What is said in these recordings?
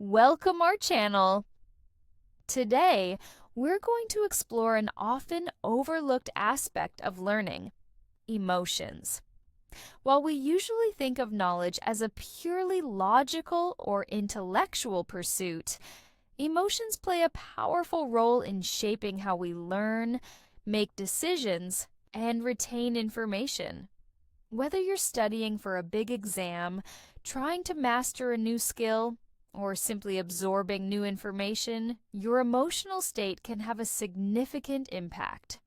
Welcome our channel. Today, we're going to explore an often overlooked aspect of learning, emotions. While we usually think of knowledge as a purely logical or intellectual pursuit, emotions play a powerful role in shaping how we learn, make decisions, and retain information. Whether you're studying for a big exam, trying to master a new skill, or simply absorbing new information, your emotional state can have a significant impact.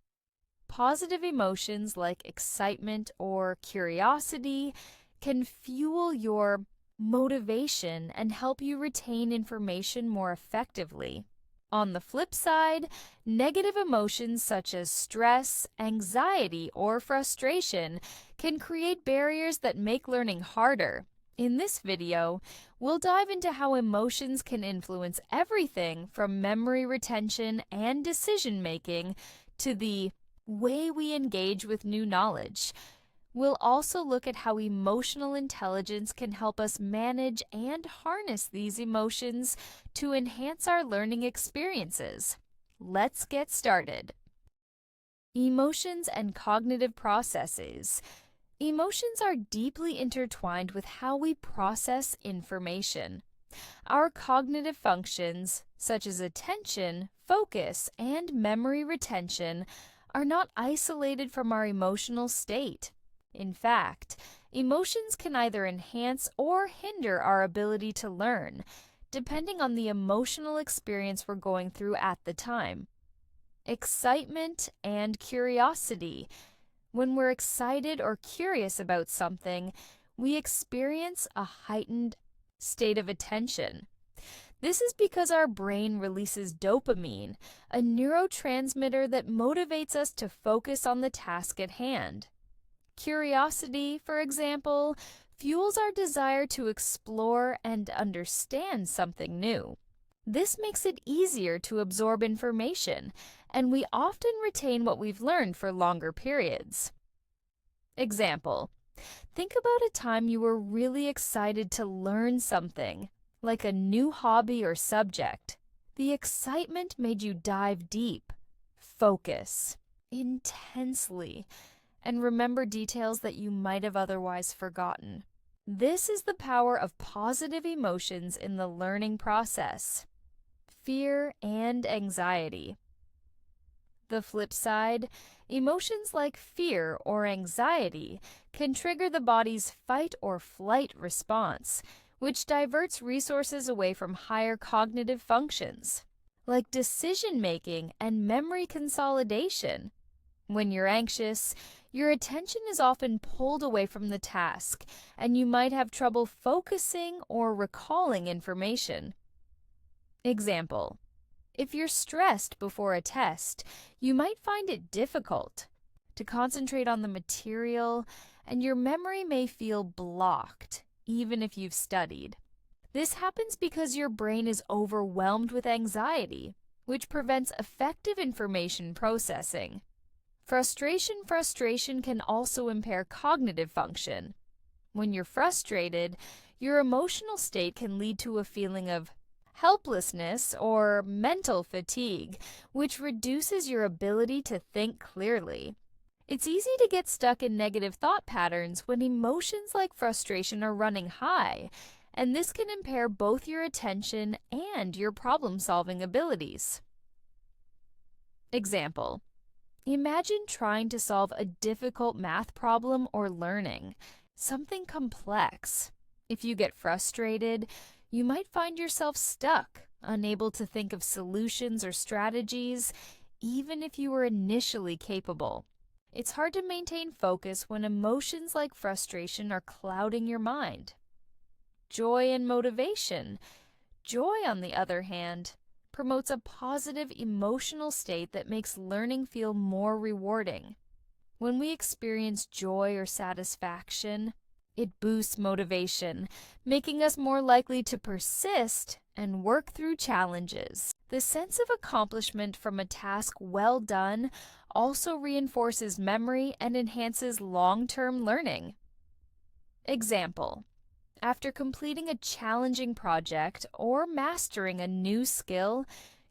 Positive emotions like excitement or curiosity can fuel your motivation and help you retain information more effectively. On the flip side, negative emotions such as stress, anxiety, or frustration can create barriers that make learning harder. In this video, we'll dive into how emotions can influence everything from memory retention and decision-making to the way we engage with new knowledge. We'll also look at how emotional intelligence can help us manage and harness these emotions to enhance our learning experiences. Let's get started. Emotions and cognitive processes. Emotions are deeply intertwined with how we process information. Our cognitive functions, such as attention, focus, and memory retention, are not isolated from our emotional state. In fact, emotions can either enhance or hinder our ability to learn, depending on the emotional experience we're going through at the time. Excitement and curiosity. When we're excited or curious about something, we experience a heightened state of attention. This is because our brain releases dopamine, a neurotransmitter that motivates us to focus on the task at hand. Curiosity, for example, fuels our desire to explore and understand something new. This makes it easier to absorb information, and we often retain what we've learned for longer periods. Example: think about a time you were really excited to learn something, like a new hobby or subject. The excitement made you dive deep, focus intensely, and remember details that you might have otherwise forgotten. This is the power of positive emotions in the learning process. Fear and anxiety. The flip side, emotions like fear or anxiety can trigger the body's fight or flight response, which diverts resources away from higher cognitive functions, like decision-making and memory consolidation. When you're anxious, your attention is often pulled away from the task, and you might have trouble focusing or recalling information. Example: if you're stressed before a test, you might find it difficult to concentrate on the material, and your memory may feel blocked, even if you've studied. This happens because your brain is overwhelmed with anxiety, which prevents effective information processing. Frustration can also impair cognitive function. When you're frustrated, your emotional state can lead to a feeling of helplessness or mental fatigue, which reduces your ability to think clearly. It's easy to get stuck in negative thought patterns when emotions like frustration are running high, and this can impair both your attention and your problem-solving abilities. Example: imagine trying to solve a difficult math problem or learning something complex. If you get frustrated, you might find yourself stuck, unable to think of solutions or strategies, even if you were initially capable. It's hard to maintain focus when emotions like frustration are clouding your mind. Joy and motivation. Joy, on the other hand, promotes a positive emotional state that makes learning feel more rewarding. When we experience joy or satisfaction, it boosts motivation, making us more likely to persist and work through challenges. The sense of accomplishment from a task well done also reinforces memory and enhances long-term learning. Example: After completing a challenging project or mastering a new skill,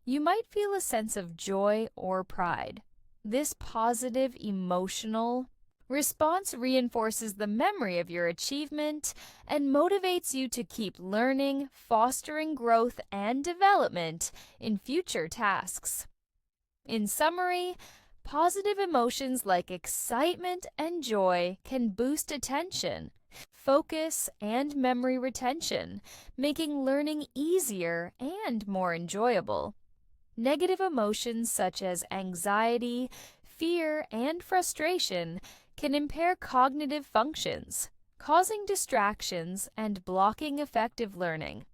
you might feel a sense of joy or pride. This positive emotional response reinforces the memory of your achievement and motivates you to keep learning, fostering growth and development in future tasks. In summary, positive emotions like excitement and joy can boost attention, focus, and memory retention, making learning easier and more enjoyable. Negative emotions such as anxiety, fear, and frustration can impair cognitive functions, causing distractions and blocking effective learning.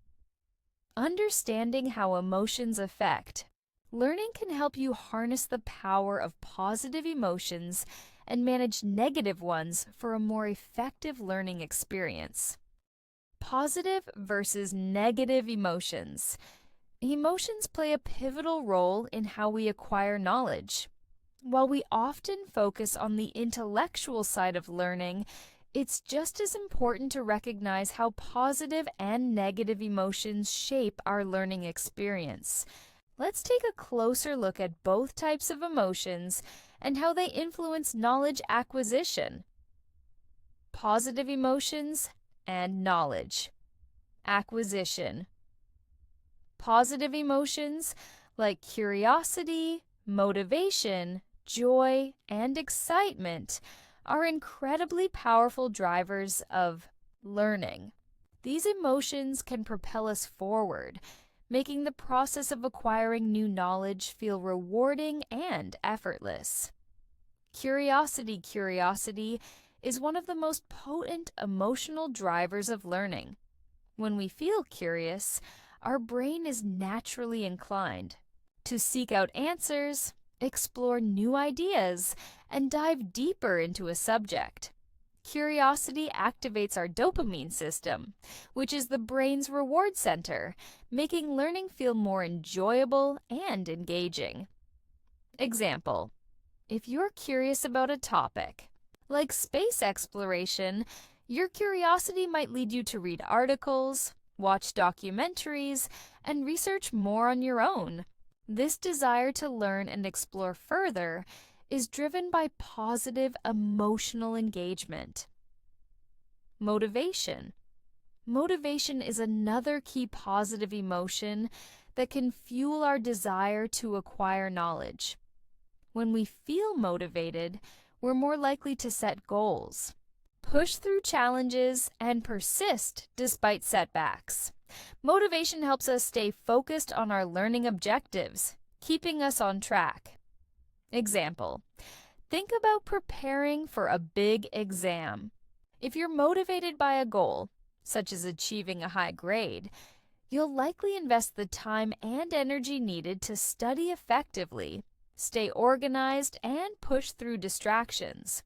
Understanding how emotions affect learning can help you harness the power of positive emotions and manage negative ones for a more effective learning experience. Positive versus negative emotions. Emotions play a pivotal role in how we acquire knowledge. While we often focus on the intellectual side of learning, it's just as important to recognize how positive and negative emotions shape our learning experience. Let's take a closer look at both types of emotions and how they influence knowledge acquisition. Positive emotions and knowledge acquisition. Positive emotions like curiosity, motivation, joy, and excitement are incredibly powerful drivers of learning. These emotions can propel us forward, making the process of acquiring new knowledge feel rewarding and effortless. Curiosity is one of the most potent emotional drivers of learning. When we feel curious, our brain is naturally inclined to seek out answers, explore new ideas, and dive deeper into a subject. Curiosity activates our dopamine system, which is the brain's reward center, making learning feel more enjoyable and engaging. Example: if you're curious about a topic, like space exploration, your curiosity might lead you to read articles, watch documentaries, and research more on your own. This desire to learn and explore further is driven by positive emotional engagement. Motivation. Motivation is another key positive emotion that can fuel our desire to acquire knowledge. When we feel motivated, we're more likely to set goals, push through challenges, and persist despite setbacks. Motivation helps us stay focused on our learning objectives, keeping us on track. Example: think about preparing for a big exam. If you're motivated by a goal, such as achieving a high grade, you'll likely invest the time and energy needed to study effectively, stay organized, and push through distractions.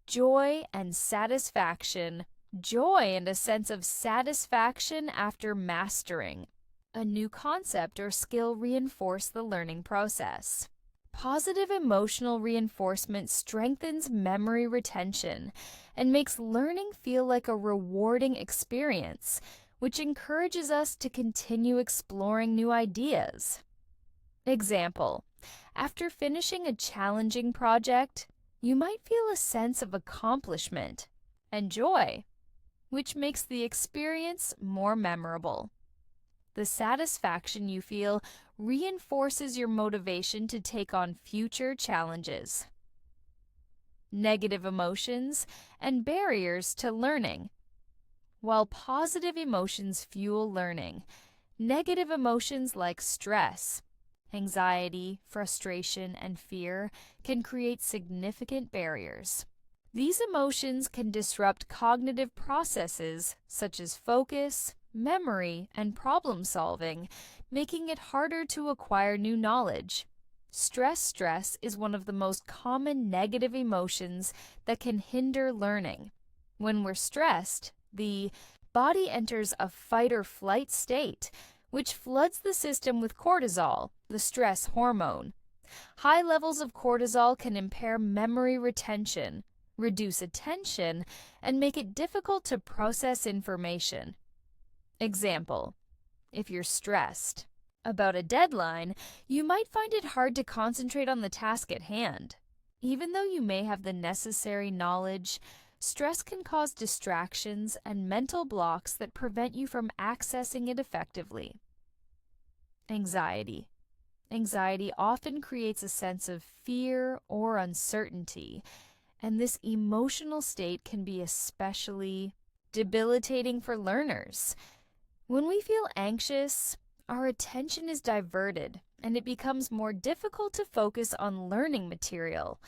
Joy and satisfaction. Joy and a sense of satisfaction after mastering a new concept or skill reinforce the learning process. Positive emotional reinforcement strengthens memory retention and makes learning feel like a rewarding experience, which encourages us to continue exploring new ideas. Example: after finishing a challenging project, you might feel a sense of accomplishment and joy, which makes the experience more memorable. The satisfaction you feel reinforces your motivation to take on future challenges. Negative emotions and barriers to learning. While positive emotions fuel learning, negative emotions like stress, anxiety, frustration, and fear can create significant barriers. These emotions can disrupt cognitive processes such as focus, memory, and problem solving, making it harder to acquire new knowledge. Stress is one of the most common negative emotions that can hinder learning. When we're stressed, the body enters a fight or flight state, which floods the system with cortisol, the stress hormone. High levels of cortisol can impair memory retention, reduce attention, and make it difficult to process information. Example: if you're stressed about a deadline, you might find it hard to concentrate on the task at hand. Even though you may have the necessary knowledge, stress can cause distractions and mental blocks that prevent you from accessing it effectively. Anxiety. Anxiety often creates a sense of fear or uncertainty, and this emotional state can be especially debilitating for learners. When we feel anxious, our attention is diverted, and it becomes more difficult to focus on learning material.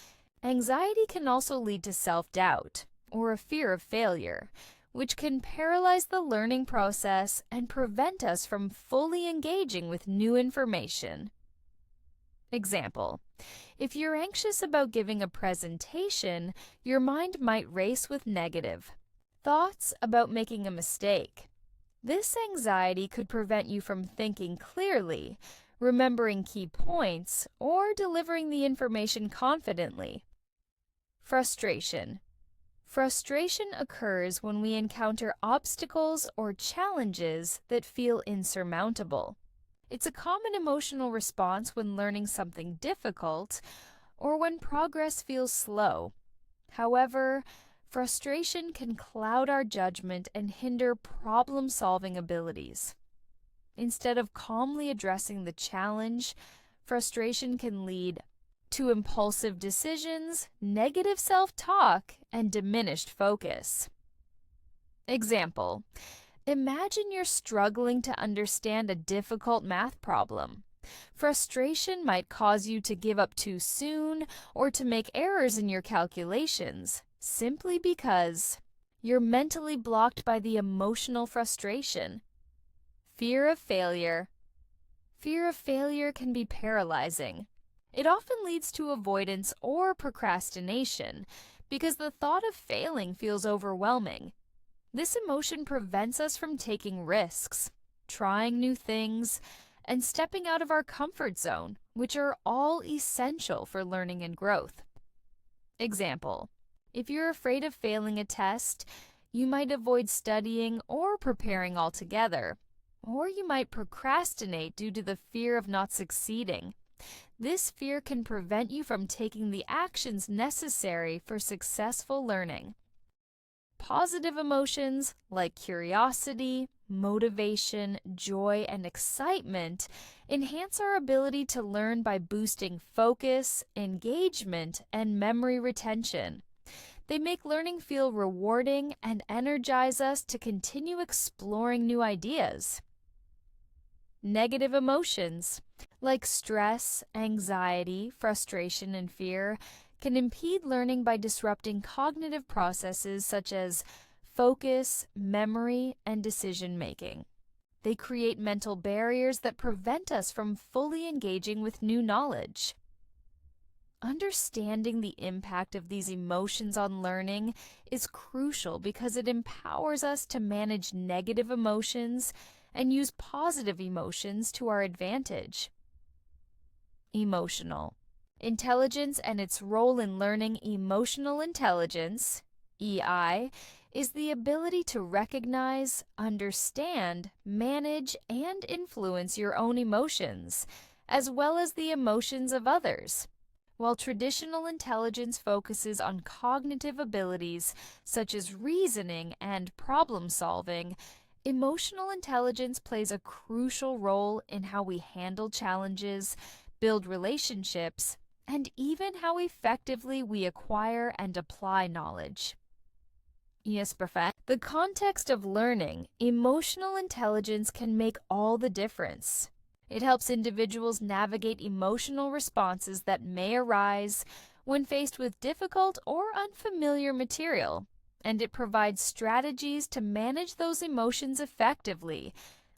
Anxiety can also lead to self-doubt or a fear of failure, which can paralyze the learning process and prevent us from fully engaging with new information. Example: if you're anxious about giving a presentation, your mind might race with negative thoughts about making a mistake. This anxiety could prevent you from thinking clearly, remembering key points, or delivering the information confidently. Frustration. Frustration occurs when we encounter obstacles or challenges that feel insurmountable. It's a common emotional response when learning something difficult or when progress feels slow. However, frustration can cloud our judgment and hinder problem-solving abilities. Instead of calmly addressing the challenge, frustration can lead to impulsive decisions, negative self-talk, and diminished focus. Example: imagine you're struggling to understand a difficult math problem. Frustration might cause you to give up too soon or to make errors in your calculations, simply because you're mentally blocked by the emotional frustration. Fear of failure. Fear of failure can be paralyzing. It often leads to avoidance or procrastination because the thought of failing feels overwhelming. This emotion prevents us from taking risks, trying new things, and stepping out of our comfort zone, which are all essential for learning and growth. Example: if you're afraid of failing a test, you might avoid studying or preparing altogether, or you might procrastinate due to the fear of not succeeding. This fear can prevent you from taking the actions necessary for successful learning. Positive emotions like curiosity, motivation, joy, and excitement enhance our ability to learn by boosting focus, engagement, and memory retention. They make learning feel rewarding and energize us to continue exploring new ideas. Negative emotions like stress, anxiety, frustration, and fear can impede learning by disrupting cognitive processes such as focus, memory, and decision-making. They create mental barriers that prevent us from fully engaging with new knowledge. Understanding the impact of these emotions on learning is crucial because it empowers us to manage negative emotions and use positive emotions to our advantage. Emotional intelligence and its role in learning. Emotional intelligence, EI, is the ability to recognize, understand, manage, and influence your own emotions, as well as the emotions of others. While traditional intelligence focuses on cognitive abilities such as reasoning and problem-solving, emotional intelligence plays a crucial role in how we handle challenges, build relationships, and even how effectively we acquire and apply knowledge. Yes, perfect. The context of learning, emotional intelligence can make all the difference. It helps individuals navigate emotional responses that may arise when faced with difficult or unfamiliar material, and it provides strategies to manage those emotions effectively,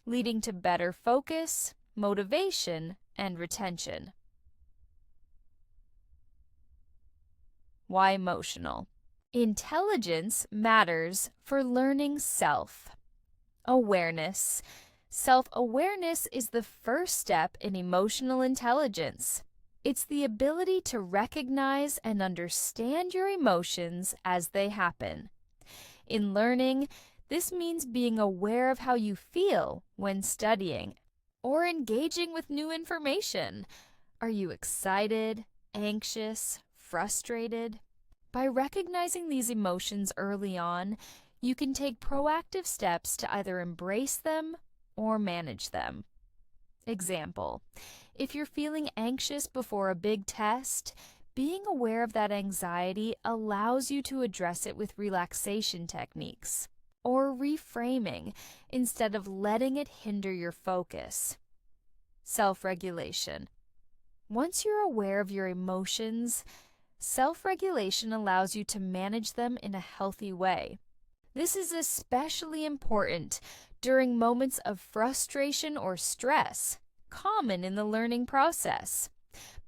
leading to better focus, motivation, and retention. Why emotional? Intelligence matters for learning self-awareness. Self-awareness is the first step in emotional intelligence. It's the ability to recognize and understand your emotions as they happen. In learning, this means being aware of how you feel when studying or engaging with new information. Are you excited, anxious, frustrated? By recognizing these emotions early on, you can take proactive steps to either embrace them or manage them. Example: if you're feeling anxious before a big test, being aware of that anxiety allows you to address it with relaxation techniques or reframing instead of letting it hinder your focus. Self-regulation. Once you're aware of your emotions, self-regulation allows you to manage them in a healthy way. This is especially important during moments of frustration or stress, common in the learning process.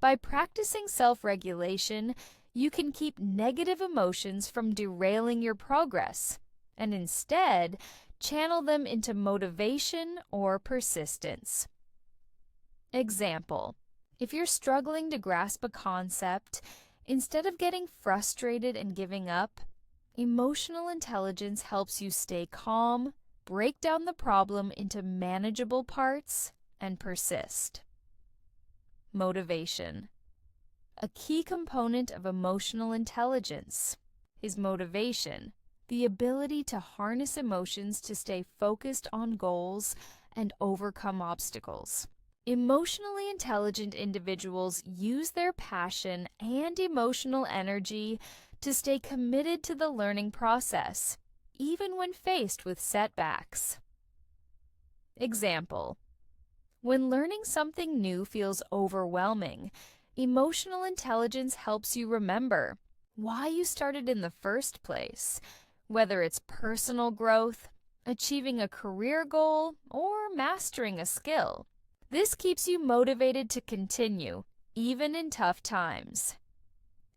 By practicing self-regulation, you can keep negative emotions from derailing your progress and instead channel them into motivation or persistence. Example: if you're struggling to grasp a concept, instead of getting frustrated and giving up, emotional intelligence helps you stay calm, break down the problem into manageable parts, and persist. Motivation. A key component of emotional intelligence is motivation, the ability to harness emotions to stay focused on goals and overcome obstacles. Emotionally intelligent individuals use their passion and emotional energy to stay committed to the learning process, even when faced with setbacks. Example: when learning something new feels overwhelming, emotional intelligence helps you remember why you started in the first place, whether it's personal growth, achieving a career goal, or mastering a skill. This keeps you motivated to continue, even in tough times.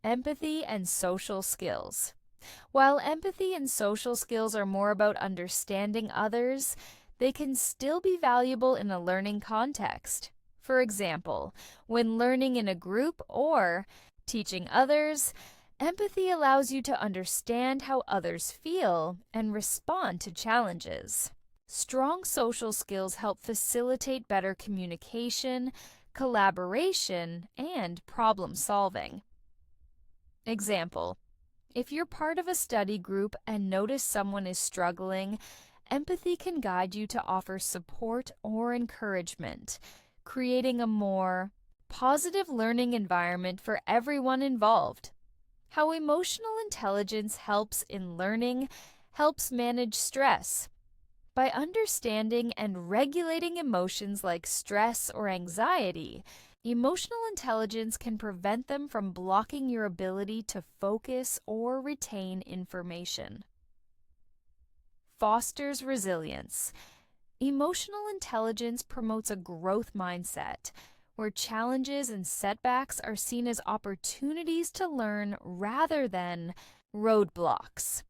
Empathy and social skills. While empathy and social skills are more about understanding others, they can still be valuable in a learning context. For example, when learning in a group or teaching others, empathy allows you to understand how others feel and respond to challenges. Strong social skills help facilitate better communication, collaboration, and problem solving. Example: if you're part of a study group and notice someone is struggling, empathy can guide you to offer support or encouragement, creating a more positive learning environment for everyone involved. How emotional intelligence helps in learning helps manage stress. By understanding and regulating emotions like stress or anxiety, emotional intelligence can prevent them from blocking your ability to focus or retain information. Fosters resilience. Emotional intelligence promotes a growth mindset, where challenges and setbacks are seen as opportunities to learn rather than roadblocks.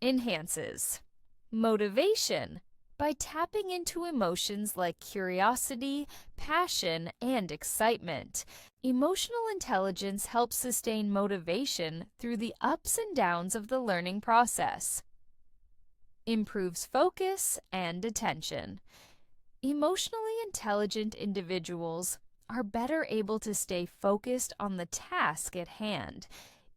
Enhances motivation. By tapping into emotions like curiosity, passion, and excitement, emotional intelligence helps sustain motivation through the ups and downs of the learning process. Improves focus and attention. Emotionally intelligent individuals are better able to stay focused on the task at hand,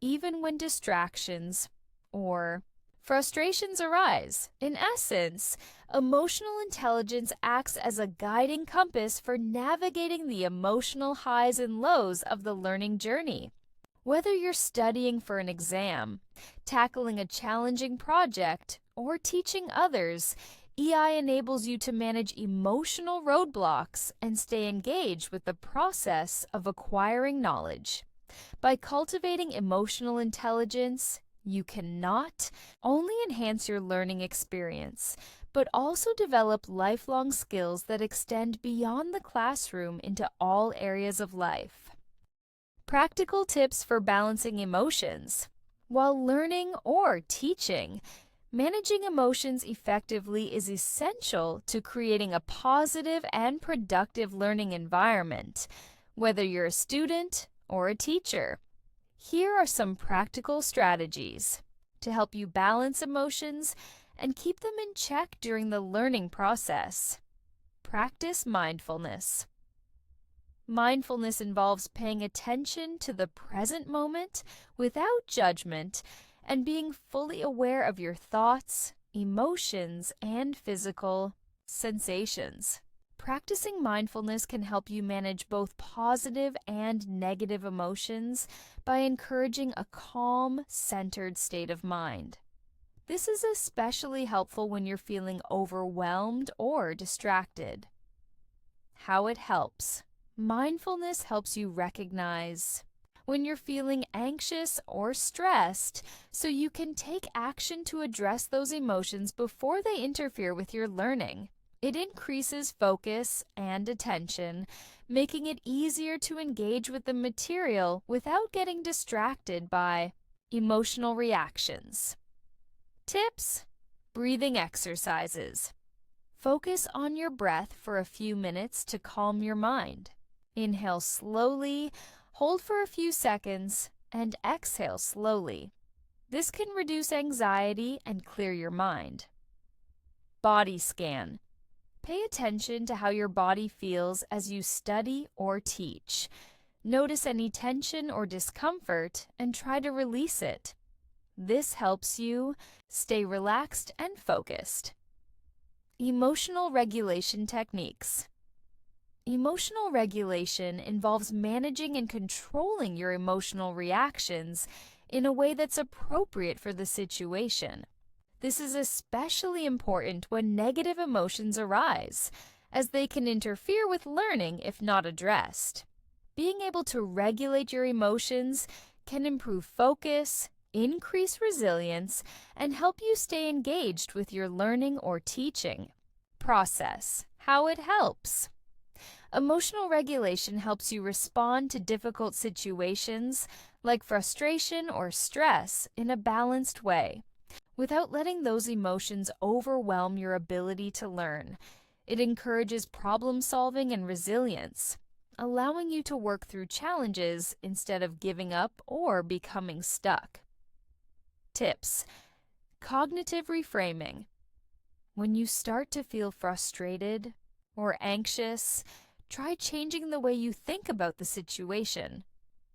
even when distractions or frustrations arise. In essence, emotional intelligence acts as a guiding compass for navigating the emotional highs and lows of the learning journey. Whether you're studying for an exam, tackling a challenging project, or teaching others, EI enables you to manage emotional roadblocks and stay engaged with the process of acquiring knowledge. By cultivating emotional intelligence, you can not only enhance your learning experience, but also develop lifelong skills that extend beyond the classroom into all areas of life. Practical tips for balancing emotions. While learning or teaching, managing emotions effectively is essential to creating a positive and productive learning environment. Whether you're a student or a teacher, here are some practical strategies to help you balance emotions and keep them in check during the learning process. Practice mindfulness. Mindfulness involves paying attention to the present moment without judgment and being fully aware of your thoughts, emotions, and physical sensations. Practicing mindfulness can help you manage both positive and negative emotions by encouraging a calm, centered state of mind. This is especially helpful when you're feeling overwhelmed or distracted. How it helps. Mindfulness helps you recognize when you're feeling anxious or stressed, so you can take action to address those emotions before they interfere with your learning. It increases focus and attention, making it easier to engage with the material without getting distracted by emotional reactions. Tips: breathing exercises. Focus on your breath for a few minutes to calm your mind. Inhale slowly, hold for a few seconds, and exhale slowly. This can reduce anxiety and clear your mind. Body scan. Pay attention to how your body feels as you study or teach. Notice any tension or discomfort and try to release it. This helps you stay relaxed and focused. Emotional regulation techniques. Emotional regulation involves managing and controlling your emotional reactions in a way that's appropriate for the situation. This is especially important when negative emotions arise, as they can interfere with learning if not addressed. Being able to regulate your emotions can improve focus, increase resilience, and help you stay engaged with your learning or teaching. Process. How it helps. Emotional regulation helps you respond to difficult situations like frustration or stress in a balanced way, without letting those emotions overwhelm your ability to learn. It encourages problem solving and resilience, allowing you to work through challenges instead of giving up or becoming stuck. Tips: cognitive reframing. When you start to feel frustrated or anxious, try changing the way you think about the situation.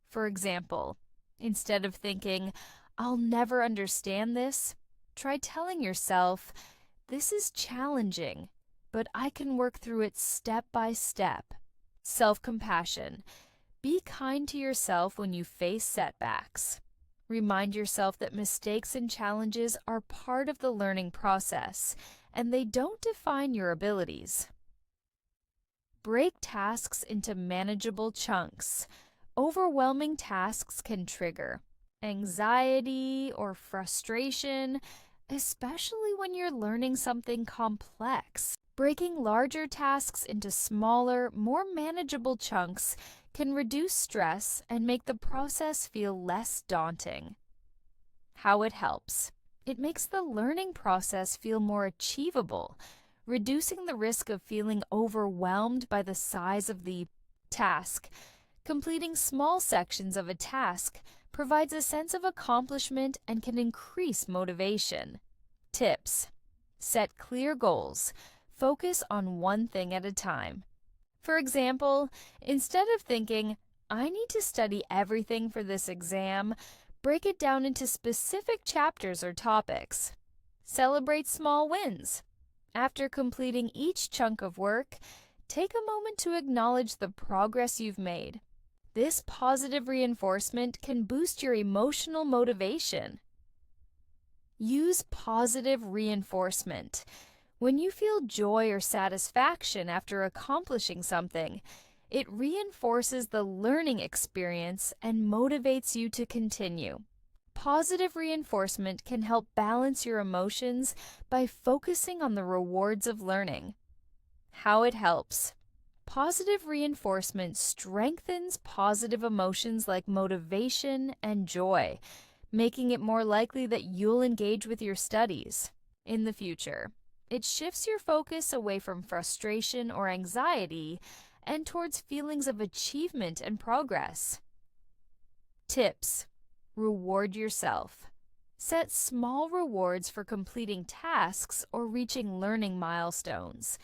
For example, instead of thinking, "I'll never understand this," try telling yourself, "This is challenging, but I can work through it step by step." Self-compassion. Be kind to yourself when you face setbacks. Remind yourself that mistakes and challenges are part of the learning process, and they don't define your abilities. Break tasks into manageable chunks. Overwhelming tasks can trigger anxiety or frustration, especially when you're learning something complex. Breaking larger tasks into smaller, more manageable chunks can reduce stress and make the process feel less daunting. How it helps. It makes the learning process feel more achievable, reducing the risk of feeling overwhelmed by the size of the task. Completing small sections of a task provides a sense of accomplishment and can increase motivation. Tips: set clear goals. Focus on one thing at a time. For example, instead of thinking, "I need to study everything for this exam," break it down into specific chapters or topics. Celebrate small wins. After completing each chunk of work, take a moment to acknowledge the progress you've made. This positive reinforcement can boost your emotional motivation. Use positive reinforcement. When you feel joy or satisfaction after accomplishing something, it reinforces the learning experience and motivates you to continue. Positive reinforcement can help balance your emotions by focusing on the rewards of learning. How it helps. Positive reinforcement strengthens positive emotions like motivation and joy, making it more likely that you'll engage with your studies in the future. It shifts your focus away from frustration or anxiety and towards feelings of achievement and progress. Tips: reward yourself. Set small rewards for completing tasks or reaching learning milestones.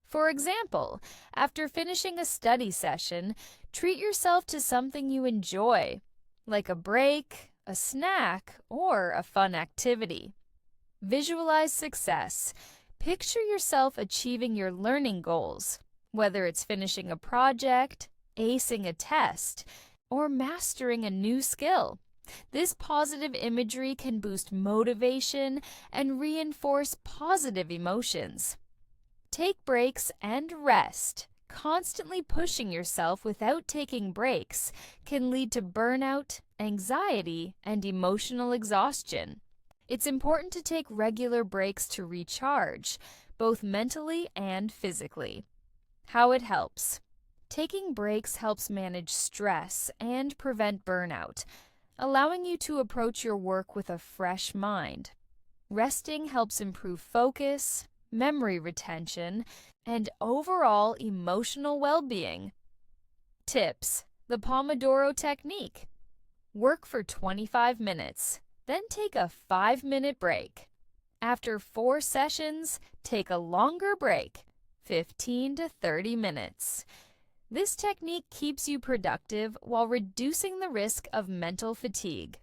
For example, after finishing a study session, treat yourself to something you enjoy, like a break, a snack, or a fun activity. Visualize success. Picture yourself achieving your learning goals, whether it's finishing a project, acing a test, or mastering a new skill. This positive imagery can boost motivation and reinforce positive emotions. Take breaks and rest. Constantly pushing yourself without taking breaks can lead to burnout, anxiety, and emotional exhaustion. It's important to take regular breaks to recharge, both mentally and physically. How it helps. Taking breaks helps manage stress and prevent burnout, allowing you to approach your work with a fresh mind. Resting helps improve focus, memory retention, and overall emotional well-being. Tips: the Pomodoro Technique. Work for 25 minutes, then take a 5-minute break. After 4 sessions, take a longer break, 15 to 30 minutes. This technique keeps you productive while reducing the risk of mental fatigue.